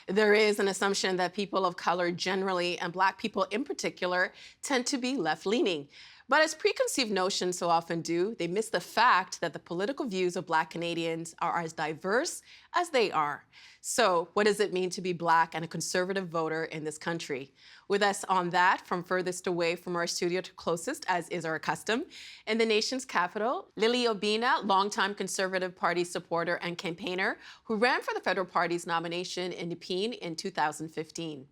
There is an assumption that people of color generally, and Black people in particular, tend to be left-leaning. But as preconceived notions so often do, they miss the fact that the political views of Black Canadians are as diverse as they are. So, what does it mean to be Black and a conservative voter in this country? With us on that, from furthest away from our studio to closest, as is our custom, in the nation's capital, Lilly Obina, longtime Conservative Party supporter and campaigner, who ran for the federal party's nomination in Nepean in 2015.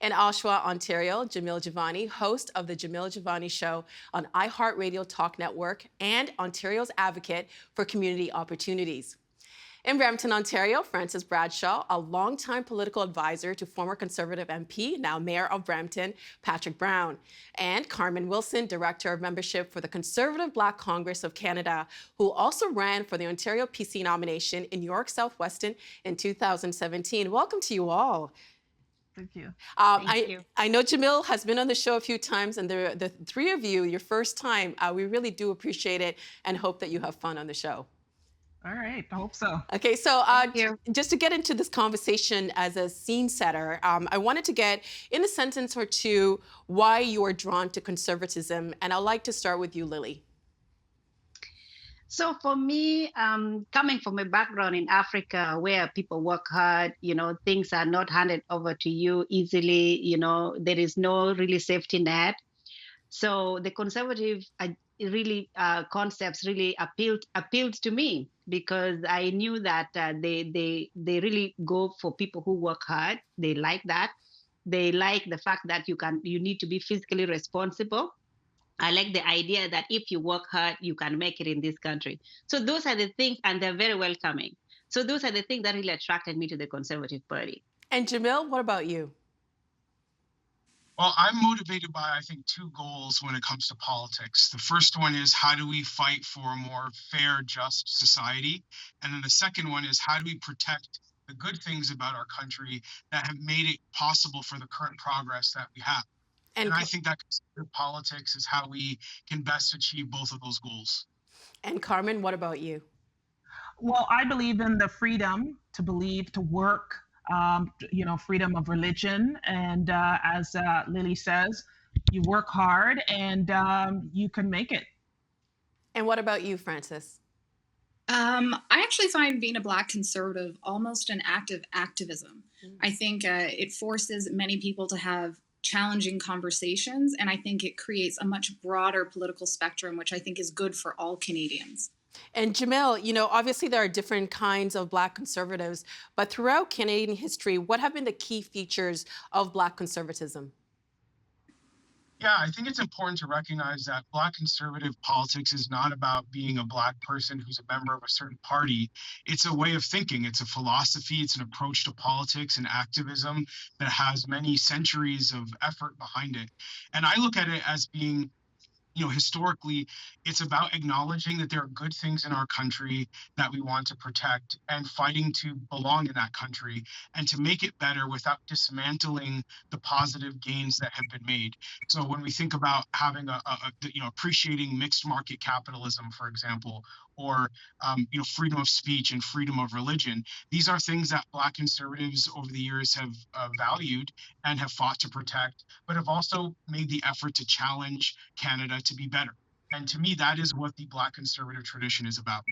In Oshawa, Ontario, Jamil Jivani, host of the Jamil Jivani Show on iHeartRadio Talk Network and Ontario's advocate for community opportunities. In Brampton, Ontario, Frances Bradshaw, a longtime political advisor to former Conservative MP, now Mayor of Brampton, Patrick Brown, and Carmen Wilson, Director of Membership for the Conservative Black Congress of Canada, who also ran for the Ontario PC nomination in York South-Weston in 2017. Welcome to you all. Thank you. Thank you. I know Jamil has been on the show a few times, and the three of you, your first time, we really do appreciate it and hope that you have fun on the show. All right, I hope so. Okay, so just to get into this conversation as a scene setter, I wanted to get in a sentence or two why you are drawn to conservatism, and I'd like to start with you, Lilly. So for me, coming from a background in Africa where people work hard, things are not handed over to you easily, there is no really safety net. So the conservative concepts really appealed to me because I knew that they really go for people who work hard. They like that. They like the fact that you need to be fiscally responsible. I like the idea that if you work hard, you can make it in this country. So those are the things, and they're very welcoming. So those are the things that really attracted me to the Conservative Party. And Jamil, what about you? Well, I'm motivated by, I think, two goals when it comes to politics. The first one is how do we fight for a more fair, just society? And then the second one is how do we protect the good things about our country that have made it possible for the current progress that we have? And I think that politics is how we can best achieve both of those goals. And Carmen, what about you? Well, I believe in the freedom to believe, to work, freedom of religion. And as Lilly says, you work hard and you can make it. And what about you, Frances? I actually find being a Black conservative almost an act of activism. I think it forces many people to have challenging conversations, and I think it creates a much broader political spectrum, which I think is good for all Canadians. And Jamil, obviously there are different kinds of Black conservatives, but throughout Canadian history, what have been the key features of Black conservatism? Yeah, I think it's important to recognize that Black conservative politics is not about being a Black person who's a member of a certain party. It's a way of thinking. It's a philosophy. It's an approach to politics and activism that has many centuries of effort behind it. And I look at it as being, historically, it's about acknowledging that there are good things in our country that we want to protect and fighting to belong in that country and to make it better without dismantling the positive gains that have been made. So when we think about having appreciating mixed market capitalism, for example, or freedom of speech and freedom of religion, these are things that Black conservatives over the years have valued and have fought to protect, but have also made the effort to challenge Canada to be better. And to me, that is what the Black conservative tradition is about.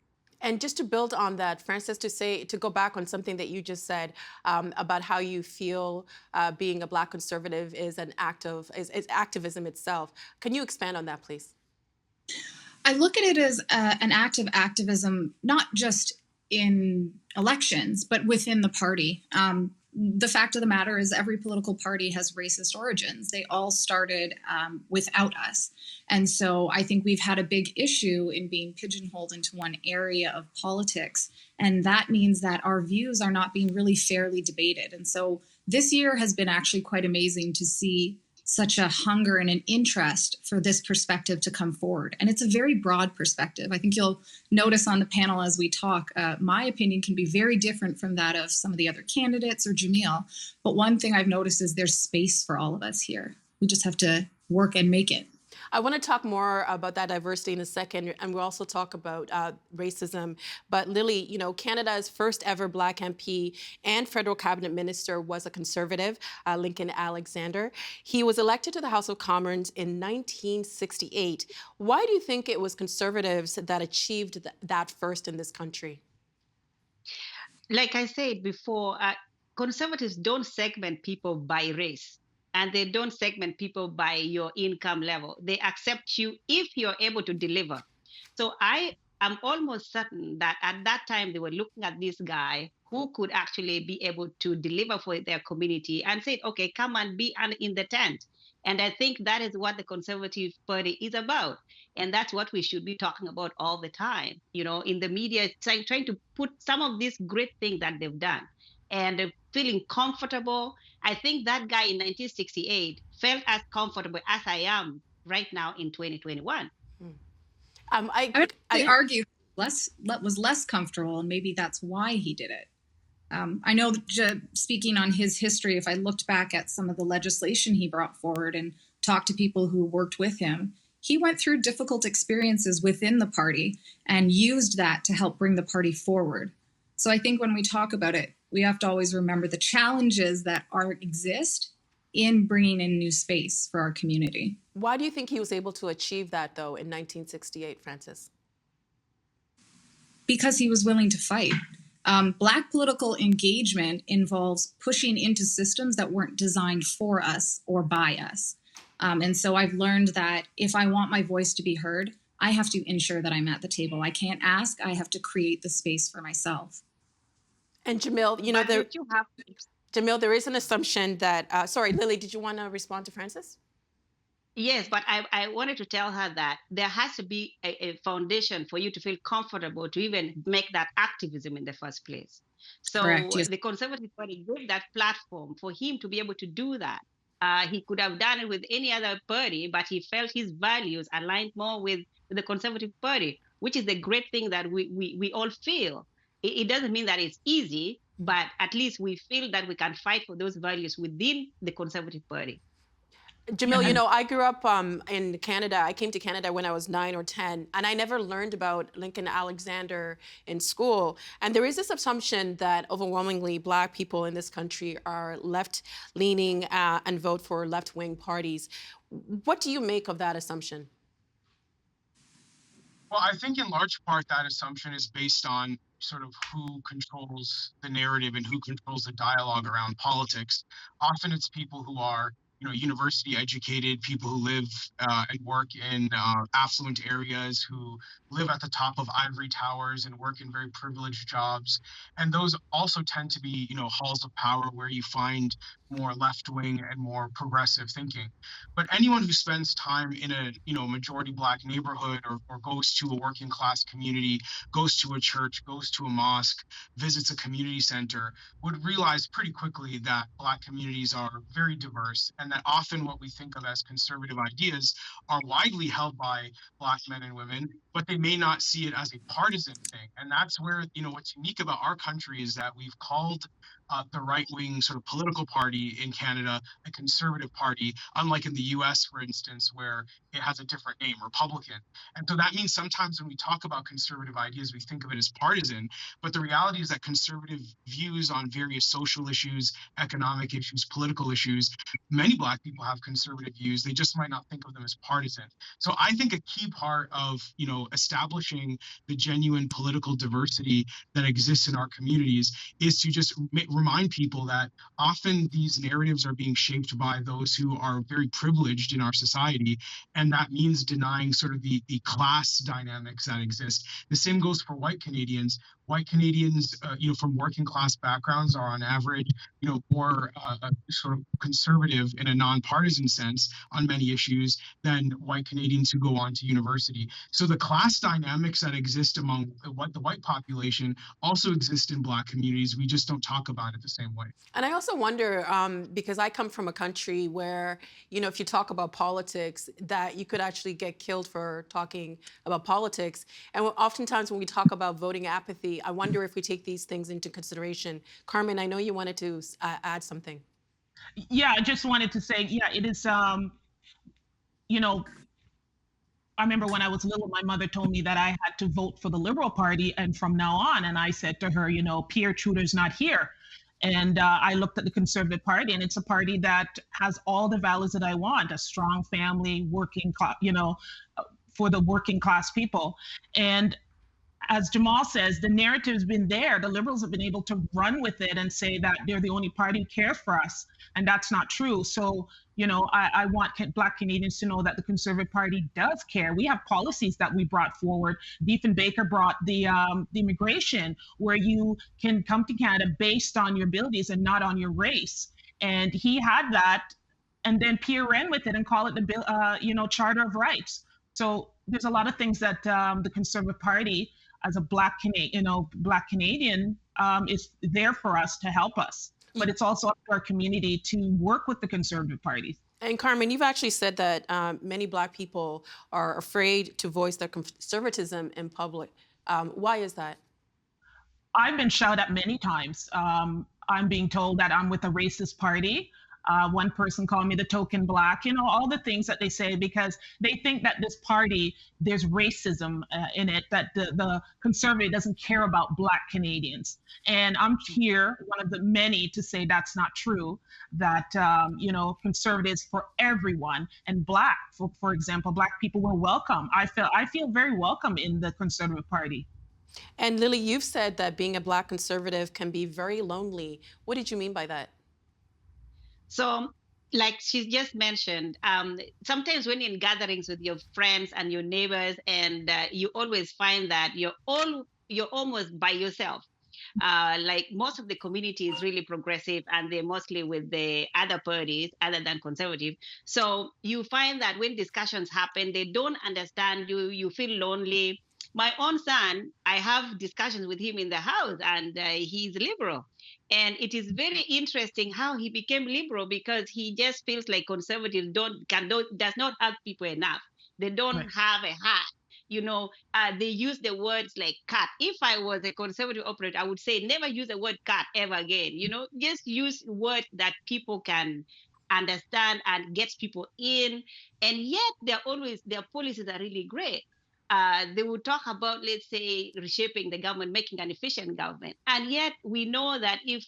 And just to build on that, Frances, to go back on something that you just said about how you feel being a Black conservative is an act of is activism itself. Can you expand on that, please? I look at it as an act of activism, not just in elections, but within the party. The fact of the matter is every political party has racist origins. They all started without us. And so I think we've had a big issue in being pigeonholed into one area of politics. And that means that our views are not being really fairly debated. And so this year has been actually quite amazing to see such a hunger and an interest for this perspective to come forward. And it's a very broad perspective. I think you'll notice on the panel as we talk, my opinion can be very different from that of some of the other candidates or Jamil. But one thing I've noticed is there's space for all of us here. We just have to work and make it. I want to talk more about that diversity in a second, and we'll also talk about racism. But Lilly, Canada's first ever Black MP and federal cabinet minister was a conservative, Lincoln Alexander. He was elected to the House of Commons in 1968. Why do you think it was conservatives that achieved that first in this country? Like I said before, conservatives don't segment people by race, and they don't segment people by your income level. They accept you if you're able to deliver. So I am almost certain that at that time they were looking at this guy who could actually be able to deliver for their community and said, okay, come and be in the tent. And I think that is what the Conservative Party is about. And that's what we should be talking about all the time, in the media, trying to put some of these great things that they've done and feeling comfortable. I think that guy in 1968 felt as comfortable as I am right now in 2021. I would argue was less comfortable, and maybe that's why he did it. I know, speaking on his history, if I looked back at some of the legislation he brought forward and talked to people who worked with him, he went through difficult experiences within the party and used that to help bring the party forward. So I think when we talk about it, we have to always remember the challenges that exist in bringing in new space for our community. Why do you think he was able to achieve that, though, in 1968, Frances? Because he was willing to fight. Black political engagement involves pushing into systems that weren't designed for us or by us. And so I've learned that if I want my voice to be heard, I have to ensure that I'm at the table. I can't ask, I have to create the space for myself. And Jamil, Jamil, there is an assumption that, sorry, Lilly, did you want to respond to Frances? Yes, but I wanted to tell her that there has to be a foundation for you to feel comfortable to even make that activism in the first place. So correct, yes. The Conservative Party gave that platform for him to be able to do that. He could have done it with any other party, but he felt his values aligned more with the Conservative Party, which is the great thing that we all feel. It doesn't mean that it's easy, but at least we feel that we can fight for those values within the Conservative Party. Jamil, I grew up in Canada. I came to Canada when I was 9 or 10, and I never learned about Lincoln Alexander in school. And there is this assumption that overwhelmingly Black people in this country are left-leaning and vote for left-wing parties. What do you make of that assumption? Well, I think in large part that assumption is based on sort of who controls the narrative and who controls the dialogue around politics. Often it's people who are university educated, people who live and work in affluent areas, who live at the top of ivory towers and work in very privileged jobs. And those also tend to be, halls of power where you find more left-wing and more progressive thinking. But anyone who spends time in a, majority Black neighborhood or goes to a working class community, goes to a church, goes to a mosque, visits a community center, would realize pretty quickly that Black communities are very diverse, and that often what we think of as conservative ideas are widely held by Black men and women, but they may not see it as a partisan thing. And that's where, what's unique about our country is that we've called the right-wing sort of political party in Canada a conservative party, unlike in the US, for instance, where it has a different name, Republican. And so that means sometimes when we talk about conservative ideas, we think of it as partisan, but the reality is that conservative views on various social issues, economic issues, political issues, many Black people have conservative views. They just might not think of them as partisan. So I think a key part of, establishing the genuine political diversity that exists in our communities is to just remind people that often these narratives are being shaped by those who are very privileged in our society, and that means denying sort of the class dynamics that exist. The same goes for white Canadians. White Canadians, from working class backgrounds are on average, more sort of conservative in a nonpartisan sense on many issues than white Canadians who go on to university. So the class dynamics that exist among the white population also exist in Black communities. We just don't talk about it the same way. And I also wonder, because I come from a country where, if you talk about politics, that you could actually get killed for talking about politics. And oftentimes when we talk about voting apathy, I wonder if we take these things into consideration. Carmen, I know you wanted to add something. Yeah, I just wanted to say, it is, I remember when I was little, my mother told me that I had to vote for the Liberal Party, and from now on, and I said to her, Pierre Trudeau's not here. And I looked at the Conservative Party, and it's a party that has all the values that I want: a strong family, working class, for the working class people. And as Jamal says, the narrative's been there. The Liberals have been able to run with it and say that they're the only party who cares for us. And that's not true. So, I want Black Canadians to know that the Conservative Party does care. We have policies that we brought forward. Diefenbaker brought the immigration, where you can come to Canada based on your abilities and not on your race. And he had that. And then Pierre ran with it and called it the bill, Charter of Rights. So there's a lot of things that the Conservative Party, as a Black Canadian, is there for us to help us. But it's also up to our community to work with the Conservative parties. And Carmen, you've actually said that many Black people are afraid to voice their conservatism in public. Why is that? I've been shouted at many times. I'm being told that I'm with a racist party. One person called me the token Black, all the things that they say, because they think that this party, there's racism in it, that the Conservative doesn't care about Black Canadians. And I'm here, one of the many, to say that's not true, that, Conservatives for everyone, and Black, for example, Black people were welcome. I feel very welcome in the Conservative Party. And Lilly, you've said that being a Black conservative can be very lonely. What did you mean by that? So, like she just mentioned, sometimes when you're in gatherings with your friends and your neighbors, and you always find that you're almost by yourself. Like most of the community is really progressive, and they're mostly with the other parties other than conservative. So you find that when discussions happen, they don't understand you. You feel lonely. My own son, I have discussions with him in the house, and he's liberal. And it is very interesting how he became liberal, because he just feels like conservatives does not help people enough. They don't have a heart. They use the words like cut. If I was a conservative operator, I would say never use the word cut ever again. Just use words that people can understand and gets people in. And yet their policies are really great. They would talk about, let's say, reshaping the government, making an efficient government. And yet we know that if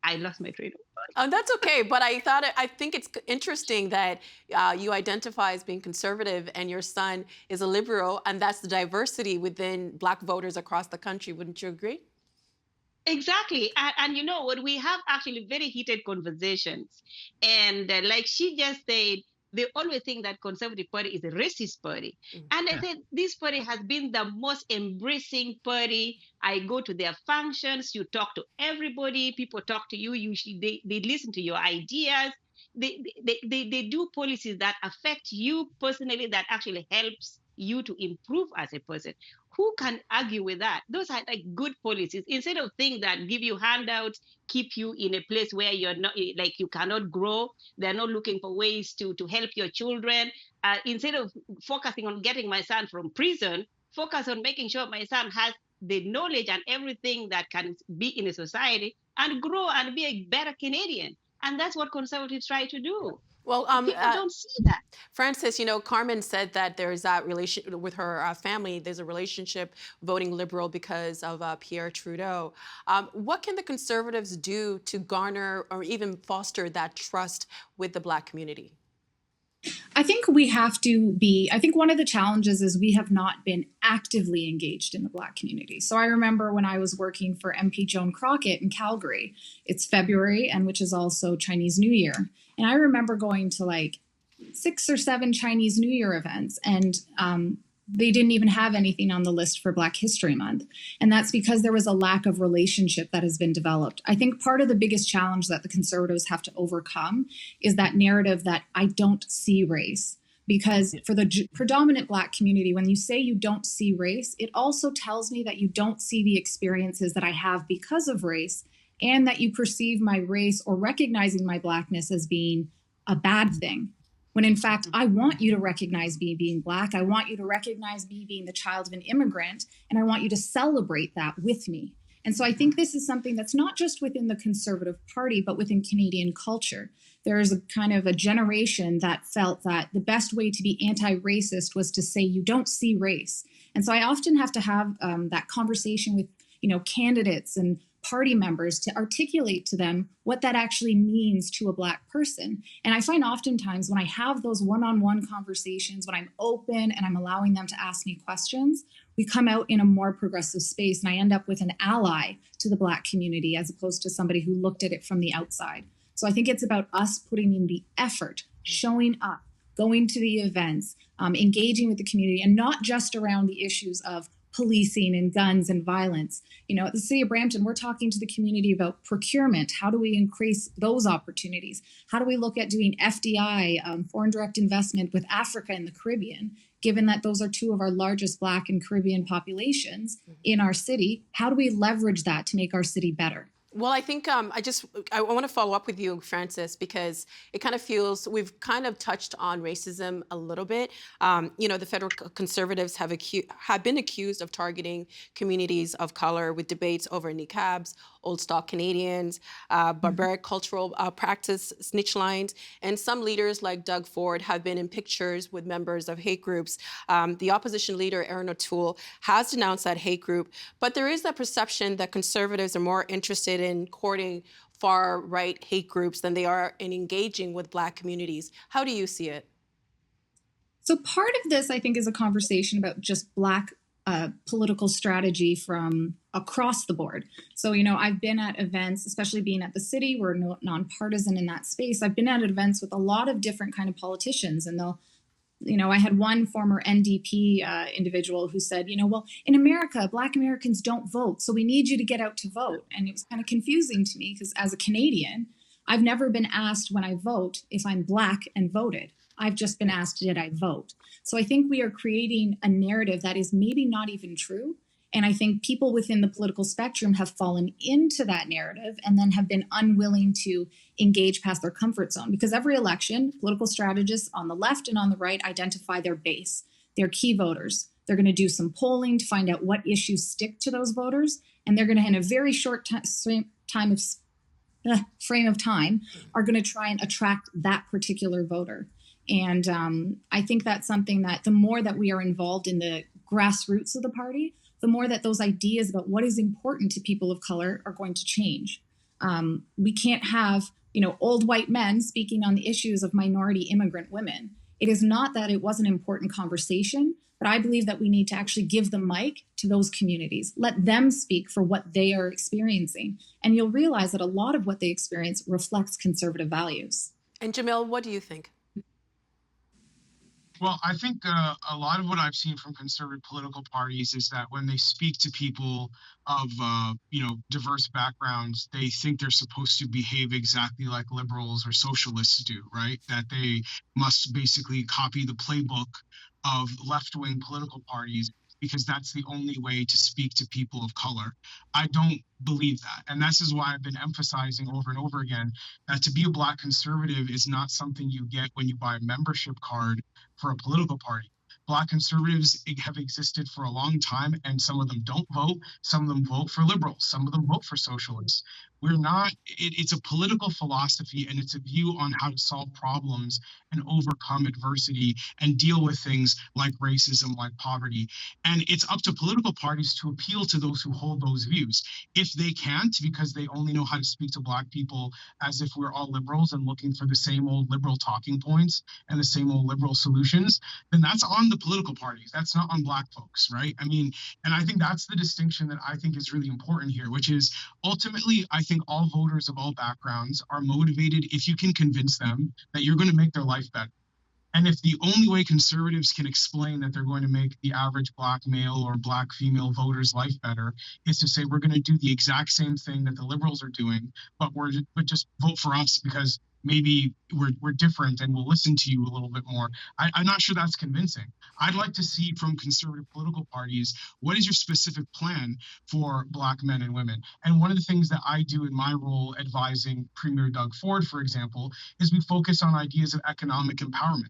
I lost my train of thought. That's okay, but I think it's interesting that you identify as being conservative and your son is a liberal, and that's the diversity within Black voters across the country. Wouldn't you agree? Exactly. And you know what? We have actually very heated conversations. And like she just said, they always think that Conservative Party is a racist party. And I said, this party has been the most embracing party. I go to their functions, you talk to everybody, people talk to you, usually they listen to your ideas. They do policies that affect you personally, that actually helps you to improve as a person. Who can argue with that? Those are like good policies. Instead of things that give you handouts, keep you in a place where you're not, like you cannot grow. They're not looking for ways to help your children. Instead of focusing on getting my son from prison, focus on making sure my son has the knowledge and everything that can be in a society and grow and be a better Canadian. And that's what conservatives try to do. Well, people don't see that. Frances, Carmen said that there's that relation with her family. There's a relationship voting Liberal because of Pierre Trudeau. What can the Conservatives do to garner or even foster that trust with the Black community? I think one of the challenges is we have not been actively engaged in the Black community. So I remember when I was working for MP Joan Crockett in Calgary, it's February, and which is also Chinese New Year. And I remember going to like 6 or 7 Chinese New Year events, and they didn't even have anything on the list for Black History Month. And that's because there was a lack of relationship that has been developed. I think part of the biggest challenge that the Conservatives have to overcome is that narrative that I don't see race. Because for the predominant Black community, when you say you don't see race, it also tells me that you don't see the experiences that I have because of race, and that you perceive my race or recognizing my Blackness as being a bad thing. When in fact, I want you to recognize me being Black. I want you to recognize me being the child of an immigrant, and I want you to celebrate that with me. And so I think this is something that's not just within the Conservative Party, but within Canadian culture. There is a kind of a generation that felt that the best way to be anti-racist was to say you don't see race. And so I often have to have that conversation with, candidates and party members to articulate to them what that actually means to a Black person. And I find oftentimes when I have those one-on-one conversations, when I'm open and I'm allowing them to ask me questions, we come out in a more progressive space and I end up with an ally to the Black community as opposed to somebody who looked at it from the outside. So I think it's about us putting in the effort, showing up, going to the events, engaging with the community, and not just around the issues of policing and guns and violence. At the City of Brampton, we're talking to the community about procurement. How do we increase those opportunities? How do we look at doing FDI, foreign direct investment with Africa and the Caribbean, given that those are two of our largest Black and Caribbean populations in our city? How do we leverage that to make our city better? Well, I think I want to follow up with you, Frances, because it kind of feels we've kind of touched on racism a little bit. The federal conservatives have been accused of targeting communities of color with debates over niqabs, old stock Canadians, barbaric cultural practice, snitch lines, and some leaders like Doug Ford have been in pictures with members of hate groups. The opposition leader, Erin O'Toole, has denounced that hate group, but there is that perception that conservatives are more interested in courting far-right hate groups than they are in engaging with Black communities. How do you see it? So part of this, I think, is a conversation about just Black political strategy from across the board. So, I've been at events, especially being at the city, we're nonpartisan in that space. I've been at events with a lot of different kind of politicians, and they'll, I had one former NDP individual who said, well, in America, Black Americans don't vote, so we need you to get out to vote. And it was kind of confusing to me because as a Canadian, I've never been asked when I vote if I'm Black and voted. I've just been asked, did I vote? So I think we are creating a narrative that is maybe not even true. And I think people within the political spectrum have fallen into that narrative and then have been unwilling to engage past their comfort zone. Because every election, political strategists on the left and on the right identify their base, their key voters. They're going to do some polling to find out what issues stick to those voters. And they're going to, in a very short frame of time, are going to try and attract that particular voter. And I think that's something that the more that we are involved in the grassroots of the party, the more that those ideas about what is important to people of color are going to change. We can't have, old white men speaking on the issues of minority immigrant women. It is not that it was an important conversation, but I believe that we need to actually give the mic to those communities. Let them speak for what they are experiencing. And you'll realize that a lot of what they experience reflects conservative values. And Jamil, what do you think? Well, I think a lot of what I've seen from conservative political parties is that when they speak to people of, diverse backgrounds, they think they're supposed to behave exactly like liberals or socialists do, right? That they must basically copy the playbook of left-wing political parties because that's the only way to speak to people of color. I don't believe that. And this is why I've been emphasizing over and over again that to be a Black conservative is not something you get when you buy a membership card for a political party. Black conservatives have existed for a long time, and some of them don't vote. Some of them vote for liberals. Some of them vote for socialists. It's a political philosophy, and it's a view on how to solve problems and overcome adversity and deal with things like racism, like poverty. And it's up to political parties to appeal to those who hold those views. If they can't, because they only know how to speak to Black people as if we're all liberals and looking for the same old liberal talking points and the same old liberal solutions, then that's on the political parties. That's not on Black folks, right? And I think that's the distinction that I think is really important here, which is ultimately, I think all voters of all backgrounds are motivated if you can convince them that you're going to make their life better. And if the only way conservatives can explain that they're going to make the average Black male or Black female voter's life better is to say we're going to do the exact same thing that the liberals are doing, but just vote for us because maybe we're different and we'll listen to you a little bit more. I'm not sure that's convincing. I'd like to see from conservative political parties, what is your specific plan for Black men and women? And one of the things that I do in my role advising Premier Doug Ford, for example, is we focus on ideas of economic empowerment.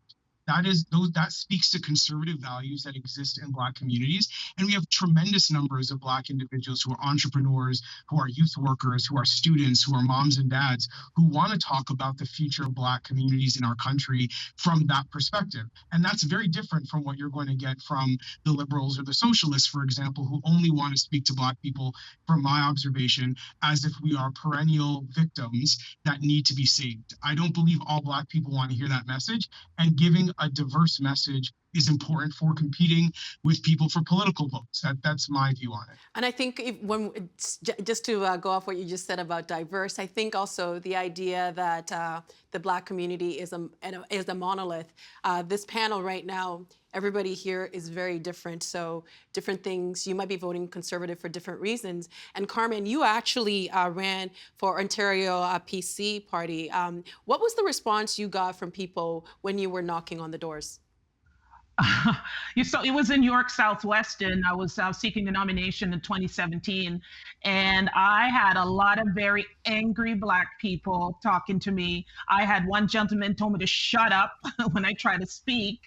that speaks to conservative values that exist in Black communities. And we have tremendous numbers of Black individuals who are entrepreneurs, who are youth workers, who are students, who are moms and dads, who want to talk about the future of Black communities in our country from that perspective. And that's very different from what you're going to get from the liberals or the socialists, for example, who only want to speak to Black people, from my observation, as if we are perennial victims that need to be saved. I don't believe all Black people want to hear that message, and giving a diverse message is important for competing with people for political votes. That's my view on it. And I think just to go off what you just said about diverse, I think also the idea that the Black community is a monolith. This panel right now, everybody here is very different. So different things, you might be voting conservative for different reasons. And Carmen, you actually ran for Ontario PC party. What was the response you got from people when you were knocking on the doors? So it was in York Southwest, and I was seeking the nomination in 2017, and I had a lot of very angry Black people talking to me. I had one gentleman told me to shut up when I tried to speak.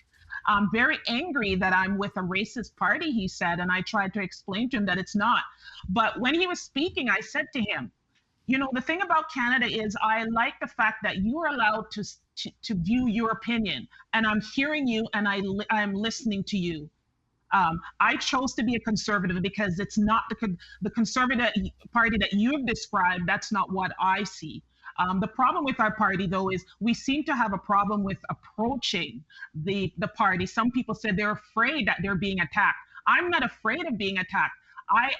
I'm very angry that I'm with a racist party, he said, and I tried to explain to him that it's not. But when he was speaking, I said to him, you know, the thing about Canada is I like the fact that you are allowed to view your opinion, and I'm hearing you, and I'm listening to you. I chose to be a conservative because it's not the conservative party that you've described. That's not what I see. The problem with our party, though, is we seem to have a problem with approaching the party. Some people said they're afraid that they're being attacked. I'm not afraid of being attacked.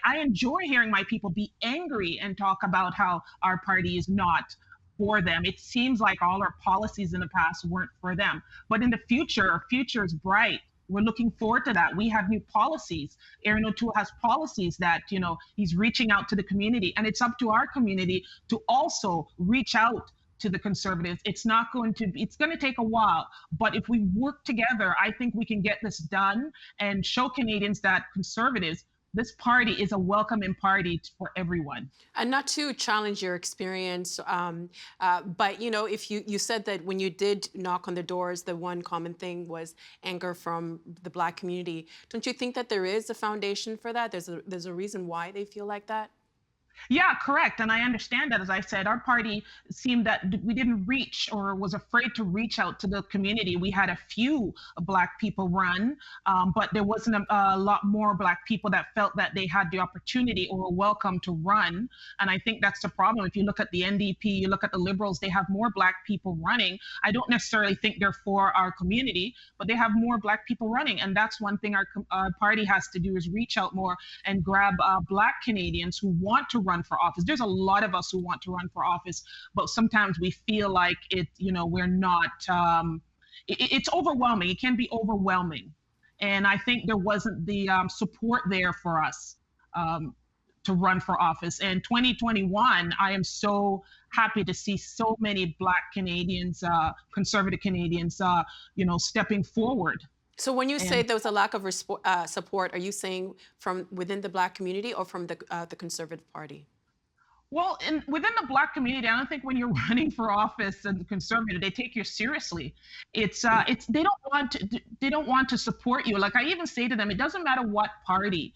I enjoy hearing my people be angry and talk about how our party is not for them. It seems like all our policies in the past weren't for them. But in the future, our future is bright. We're looking forward to that. We have new policies. Aaron O'Toole has policies that, you know, he's reaching out to the community. And it's up to our community to also reach out to the conservatives. It's going to take a while. But if we work together, I think we can get this done and show Canadians that conservatives, this party is a welcoming party for everyone. And not to challenge your experience, but you know, if you said that when you did knock on the doors, the one common thing was anger from the Black community. Don't you think that there is a foundation for that? There's a reason why they feel like that? Yeah, correct. And I understand that. As I said, our party seemed that we didn't reach or was afraid to reach out to the community. We had a few Black people run, but there wasn't a lot more Black people that felt that they had the opportunity or were welcome to run. And I think that's the problem. If you look at the NDP, you look at the Liberals, they have more Black people running. I don't necessarily think they're for our community, but they have more Black people running. And that's one thing our party has to do, is reach out more and grab Black Canadians who want to run for office. There's a lot of us who want to run for office, but sometimes we feel like we're not, it's overwhelming. It can be overwhelming. And I think there wasn't the support there for us to run for office. And 2021, I am so happy to see so many Black Canadians, conservative Canadians, stepping forward. So when you say there was a lack of support, are you saying from within the Black community or from the Conservative Party? Well, within the Black community, I don't think when you're running for office and conservative, they take you seriously. They don't want to support you. Like I even say to them, it doesn't matter what party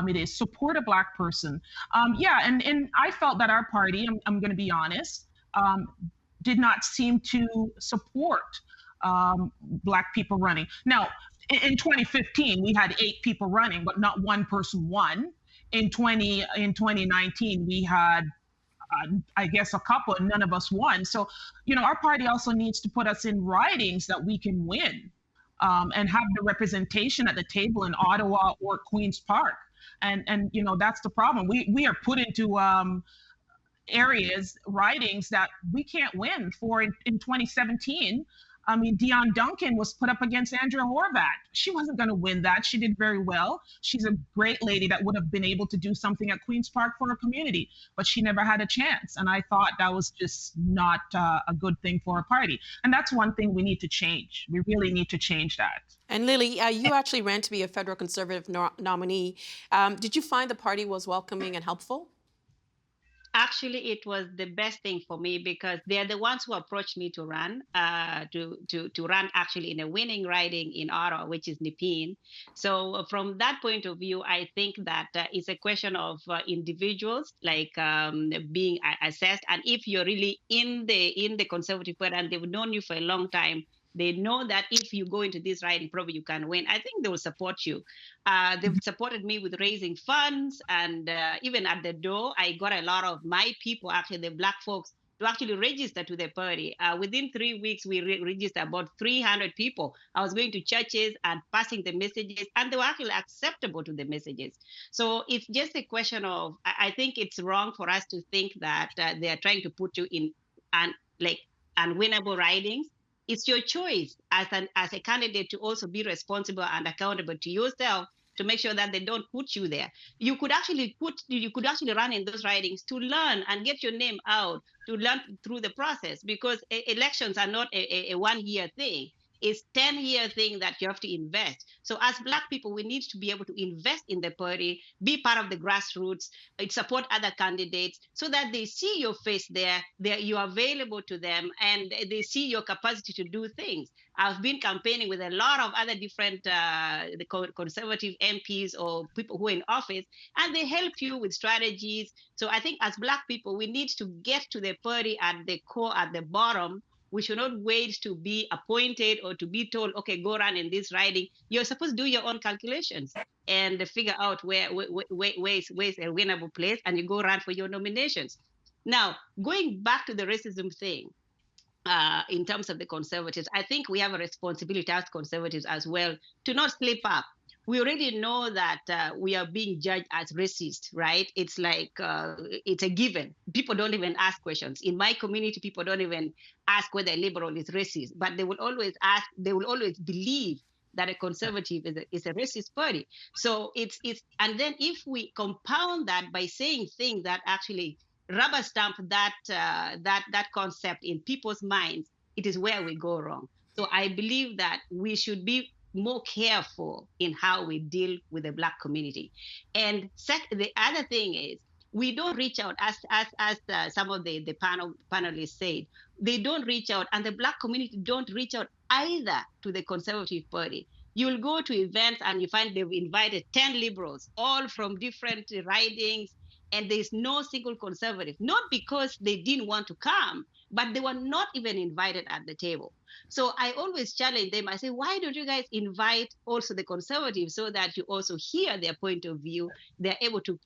it is, support a Black person. And I felt that our party, I'm going to be honest, did not seem to support Black people running. Now, in 2015, we had 8 people running, but not one person won. In 2019, we had, I guess, a couple, and none of us won. So, our party also needs to put us in ridings that we can win, and have the representation at the table in Ottawa or Queen's Park. And that's the problem. We are put into ridings that we can't win. In 2017, I mean, Dion Duncan was put up against Andrea Horvath. She wasn't going to win that. She did very well. She's a great lady that would have been able to do something at Queen's Park for her community, but she never had a chance. And I thought that was just not a good thing for a party. And that's one thing we need to change. We really need to change that. And Lilly, you actually ran to be a federal Conservative nominee. Did you find the party was welcoming and helpful? Actually, it was the best thing for me because they're the ones who approached me to run, to run actually in a winning riding in Ottawa, which is Nipin. So from that point of view, I think that it's a question of individuals like being assessed, and if you're really in the Conservative Party and they've known you for a long time. They know that if you go into this riding, probably you can win. I think they will support you. They've supported me with raising funds, and even at the door, I got a lot of my people, actually the Black folks, to actually register to the party. Within 3 weeks, we registered about 300 people. I was going to churches and passing the messages, and they were actually acceptable to the messages. So it's just a question of, I think it's wrong for us to think that they are trying to put you in like unwinnable ridings. It's your choice as a candidate to also be responsible and accountable to yourself to make sure that they don't put you there. You could actually run in those ridings to learn and get your name out, to learn through the process, because elections are not a 1 year thing. It's 10-year thing that you have to invest. So as Black people, we need to be able to invest in the party, be part of the grassroots, support other candidates so that they see your face there, you are available to them, and they see your capacity to do things. I've been campaigning with a lot of other different conservative MPs or people who are in office, and they help you with strategies. So I think as Black people, we need to get to the party at the core, at the bottom. We should not wait to be appointed or to be told, okay, go run in this riding. You're supposed to do your own calculations and figure out where is a winnable place, and you go run for your nominations. Now, going back to the racism thing, in terms of the conservatives, I think we have a responsibility as conservatives as well to not slip up. We already know that we are being judged as racist, right? It's like it's a given. People don't even ask questions. In my community, people don't even ask whether a liberal is racist, but they will always ask. They will always believe that a conservative is a racist party. So it's and then if we compound that by saying things that actually rubber stamp that concept in people's minds, it is where we go wrong. So I believe that we should be more careful in how we deal with the Black community. And the other thing is, we don't reach out, as some of the panelists said, they don't reach out, and the Black community don't reach out either to the Conservative Party. You'll go to events and you find they've invited 10 liberals, all from different ridings, and there's no single conservative, not because they didn't want to come, but they were not even invited at the table. So I always challenge them. I say, why don't you guys invite also the conservatives so that you also hear their point of view? They're able to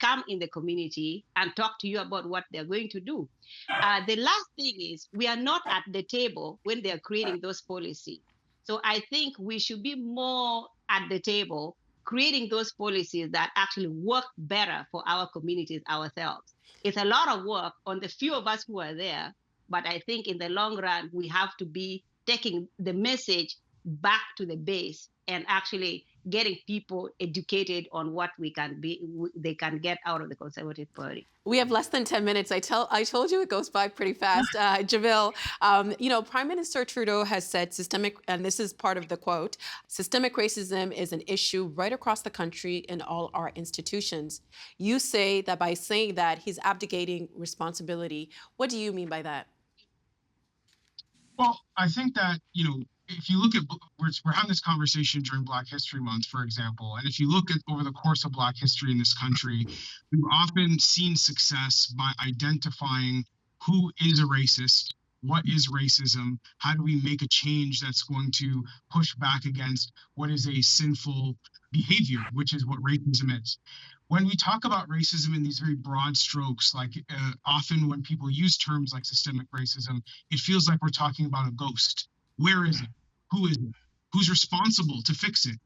come in the community and talk to you about what they're going to do. The last thing is, we are not at the table when they're creating those policies. So I think we should be more at the table, creating those policies that actually work better for our communities ourselves. It's a lot of work on the few of us who are there, but I think in the long run, we have to be taking the message back to the base and actually getting people educated on what they can get out of the Conservative Party. We have less than 10 minutes. I told you it goes by pretty fast. Jamil, Prime Minister Trudeau has said and this is part of the quote, systemic racism is an issue right across the country in all our institutions. You say that by saying that, he's abdicating responsibility. What do you mean by that? Well, I think that, if you look at, we're having this conversation during Black History Month, for example, and if you look at over the course of Black history in this country, we've often seen success by identifying who is a racist, what is racism, how do we make a change that's going to push back against what is a sinful behavior, which is what racism is. When we talk about racism in these very broad strokes, like often when people use terms like systemic racism, it feels like we're talking about a ghost. Where is it? Who is it? Who's responsible to fix it?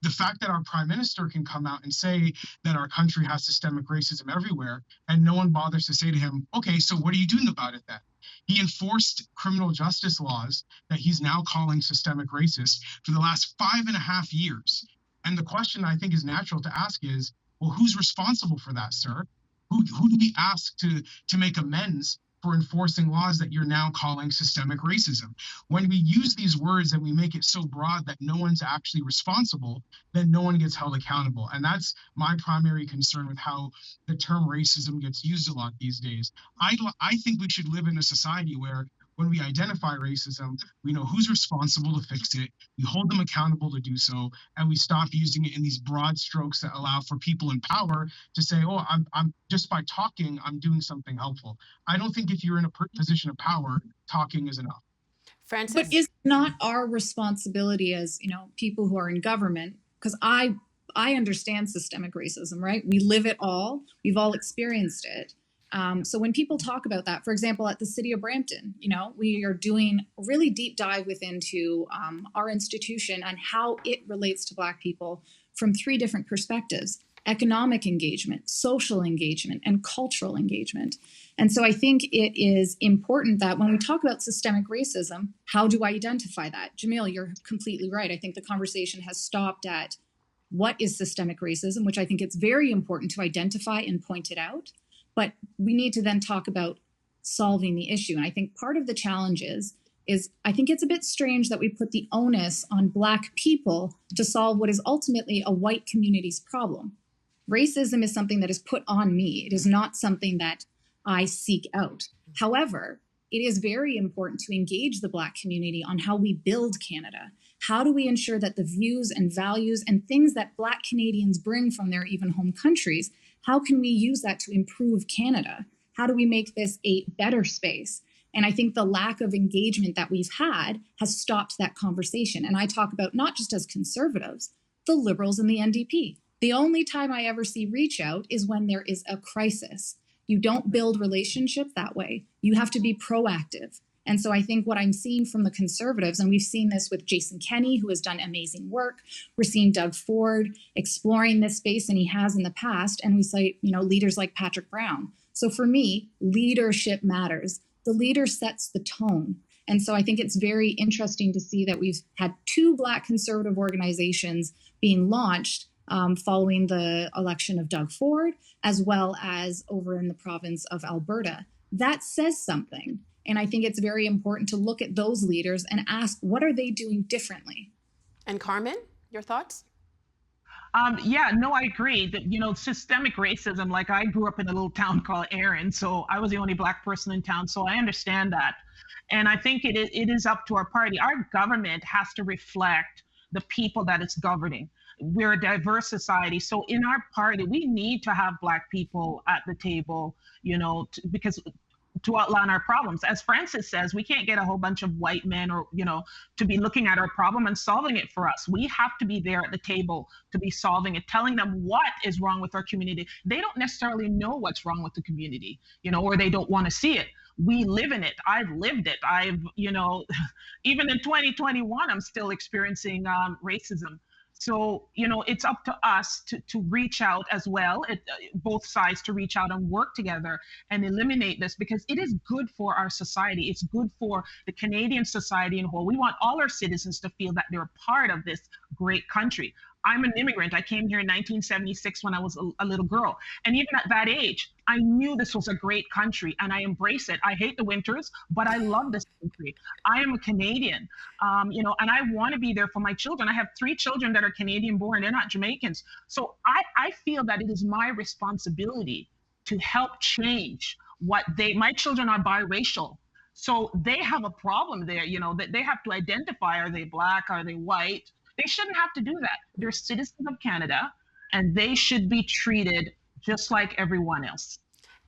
The fact that our prime minister can come out and say that our country has systemic racism everywhere, and no one bothers to say to him, okay, so what are you doing about it then? He enforced criminal justice laws that he's now calling systemic racist for the last 5.5 years. And the question I think is natural to ask is, well, who's responsible for that, sir? Who do we ask to make amends for enforcing laws that you're now calling systemic racism. When we use these words and we make it so broad that no one's actually responsible, then no one gets held accountable. And that's my primary concern with how the term racism gets used a lot these days. I think we should live in a society where when we identify racism, we know who's responsible to fix it, we hold them accountable to do so, and we stop using it in these broad strokes that allow for people in power to say, oh, I'm just by talking, I'm doing something helpful. I don't think if you're in a position of power, talking is enough. Frances? But is it not our responsibility as, people who are in government? Because I understand systemic racism, right? We live it all. We've all experienced it. So when people talk about that, for example, at the City of Brampton, we are doing a really deep dive into our institution and how it relates to Black people from 3 different perspectives: economic engagement, social engagement, and cultural engagement. And so I think it is important that when we talk about systemic racism, how do I identify that? Jamil, you're completely right. I think the conversation has stopped at what is systemic racism, which I think it's very important to identify and point it out. But we need to then talk about solving the issue. And I think part of the challenge is I think it's a bit strange that we put the onus on Black people to solve what is ultimately a white community's problem. Racism is something that is put on me. It is not something that I seek out. However, it is very important to engage the Black community on how we build Canada. How do we ensure that the views and values and things that Black Canadians bring from their even home countries, how can we use that to improve Canada? How do we make this a better space? And I think the lack of engagement that we've had has stopped that conversation. And I talk about not just as conservatives, the Liberals and the NDP. The only time I ever see reach out is when there is a crisis. You don't build relationships that way. You have to be proactive. And so I think what I'm seeing from the Conservatives, and we've seen this with Jason Kenney, who has done amazing work. We're seeing Doug Ford exploring this space, and he has in the past. And we cite, leaders like Patrick Brown. So for me, leadership matters. The leader sets the tone. And so I think it's very interesting to see that we've had 2 Black conservative organizations being launched following the election of Doug Ford, as well as over in the province of Alberta. That says something. And I think it's very important to look at those leaders and ask, what are they doing differently? And Carmen, your thoughts? I agree that, systemic racism, like I grew up in a little town called Erin, so I was the only Black person in town, so I understand that. And I think it is up to our party. Our government has to reflect the people that it's governing. We're a diverse society. So in our party, we need to have Black people at the table, because to outline our problems. As Frances says, we can't get a whole bunch of white men or, to be looking at our problem and solving it for us. We have to be there at the table to be solving it, telling them what is wrong with our community. They don't necessarily know what's wrong with the community, or they don't want to see it. We live in it. I've lived it. Even in 2021, I'm still experiencing racism. So, it's up to us to reach out as well, both sides to reach out and work together and eliminate this, because it is good for our society. It's good for the Canadian society in whole. We want all our citizens to feel that they're a part of this great country. I'm an immigrant. I came here in 1976 when I was a little girl. And even at that age, I knew this was a great country and I embrace it. I hate the winters, but I love this country. I am a Canadian, and I want to be there for my children. I have 3 children that are Canadian born. They're not Jamaicans. So I feel that it is my responsibility to help change my children are biracial. So they have a problem there, that they have to identify, are they Black, are they white? They shouldn't have to do that. They're citizens of Canada, and they should be treated just like everyone else.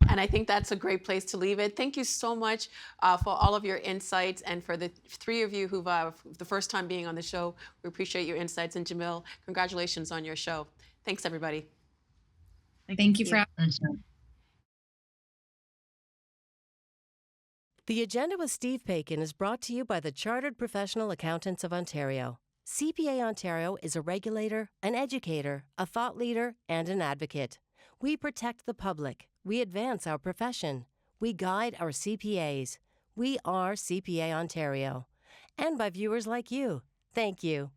And I think that's a great place to leave it. Thank you so much for all of your insights, and for the 3 of you who've the first time being on the show. We appreciate your insights. And Jamil, congratulations on your show. Thanks, everybody. Thank you for having me. Thanks, man. The Agenda with Steve Paikin is brought to you by the Chartered Professional Accountants of Ontario. CPA Ontario is a regulator, an educator, a thought leader, and an advocate. We protect the public. We advance our profession. We guide our CPAs. We are CPA Ontario. And by viewers like you. Thank you.